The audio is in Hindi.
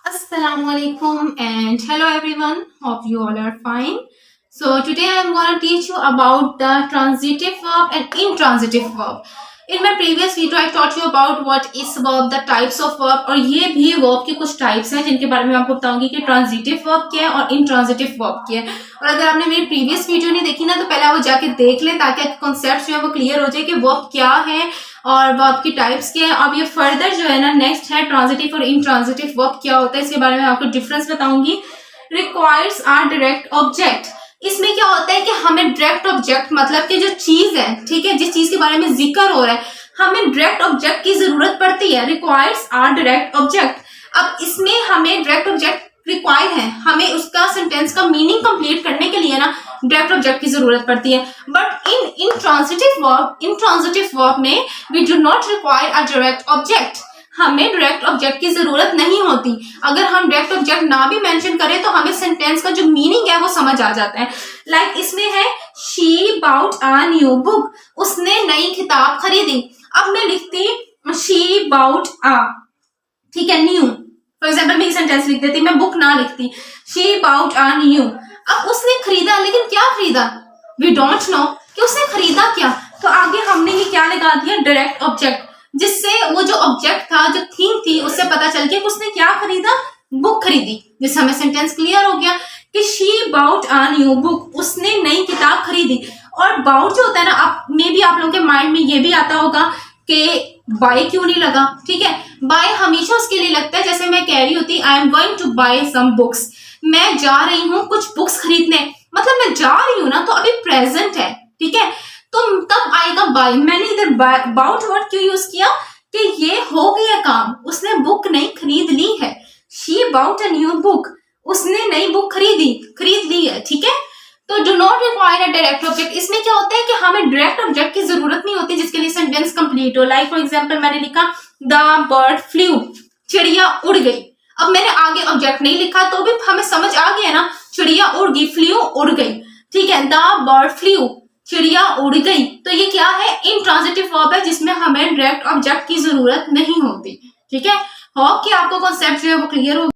Assalamualaikum and hello everyone. Hope you all are fine. So today I am going to teach you about the transitive verb and intransitive verb. In my previous video I taught you about what is verb, the types of verb और ये भी verb के कुछ types हैं जिनके बारे में आपको बताऊंगी कि transitive verb क्या है और intransitive verb क्या है. और अगर आपने मेरी previous video नहीं देखी ना तो पहले वो जाके देख लें ताकि आपके concepts जो है वो clear हो जाए कि verb क्या है और वर्ब की टाइप्स क्या है. अब ये फर्दर जो है ना नेक्स्ट है ट्रांजिटिव और इंट्रांजिटिव वर्ब क्या होता है, इसके बारे में आपको डिफरेंस बताऊंगी. Requires are direct object. इसमें क्या होता है कि हमें डायरेक्ट ऑब्जेक्ट मतलब कि जो चीज है, ठीक है, जिस चीज के बारे में जिक्र हो रहा है हमें डायरेक्ट ऑब्जेक्ट की जरूरत पड़ती है. Requires are direct object. अब इसमें हमें डायरेक्ट ऑब्जेक्ट रिक्वायर है, हमें उसका सेंटेंस का मीनिंग कंप्लीट करने के लिए ना डायरेक्ट ऑब्जेक्ट की जरूरत पड़ती है. बट इन इंट्रांजिटिव वर्ब में we do not require a direct object. हमें डायरेक्ट ऑब्जेक्ट की जरूरत नहीं होती. अगर हम डायरेक्ट ऑब्जेक्ट ना भी मेंशन करें तो हमें सेंटेंस का जो मीनिंग है वो समझ आ जाता है. लाइक इसमें है she bought a new book. उसने नई किताब खरीदी. अब मैं लिखती शी बाउट अ, ठीक है, न्यू. फॉर एग्जाम्पल मैं सेंटेंस लिख देती, मैं बुक ना लिखती, शी बाउट अ न्यू. अब उसने खरीदा, लेकिन क्या खरीदा वी डोंट नो कि उसने खरीदा क्या. तो आगे हमने ये क्या लगा दिया, डायरेक्ट ऑब्जेक्ट, जिससे वो जो ऑब्जेक्ट था, जो थीम थी, उससे पता चल गया कि उसने क्या खरीदा, बुक खरीदी. जिससे हमें सेंटेंस क्लियर हो गया कि she bought a new book. उसने नई किताब खरीदी. और बाउट जो होता है ना, आप मे भी आप लोगों के माइंड में ये भी आता होगा कि बाय क्यों नहीं लगा. ठीक है, बाय हमेशा उसके लिए लगता है जैसे मैं कह रही होती I am going to buy some books. मैं जा रही हूँ कुछ बुक्स खरीदने, मतलब मैं जा रही हूँ ना, तो अभी प्रेजेंट है. ठीक है, तो तब आएगा बाय. मैंने इधर बाउट वर्ड क्यों यूज किया कि ये हो गया काम, उसने बुक नहीं खरीद ली है. She bought a new book. उसने नई बुक खरीद ली है. ठीक है, तो do not require a direct object. इसमें क्या होता है कि हमें डायरेक्ट ऑब्जेक्ट की जरूरत नहीं होती जिसके लिए सेंटेंस कंप्लीट हो. लाइक फॉर एग्जांपल मैंने लिखा द बर्ड फ्लू. चिड़िया उड़ गई. अब मैंने आगे ऑब्जेक्ट नहीं लिखा तो भी हमें समझ आ गया ना, चिड़िया उड़ गई, फ्लू उड़ गई. ठीक है, द बर्ड फ्लू, चिड़िया उड़ गई. तो ये क्या है, इंट्रांजिटिव वर्ब है जिसमें हमें डायरेक्ट ऑब्जेक्ट की जरूरत नहीं होती. ठीक है, होप कि आपको कॉन्सेप्ट जो है वो क्लियर हो.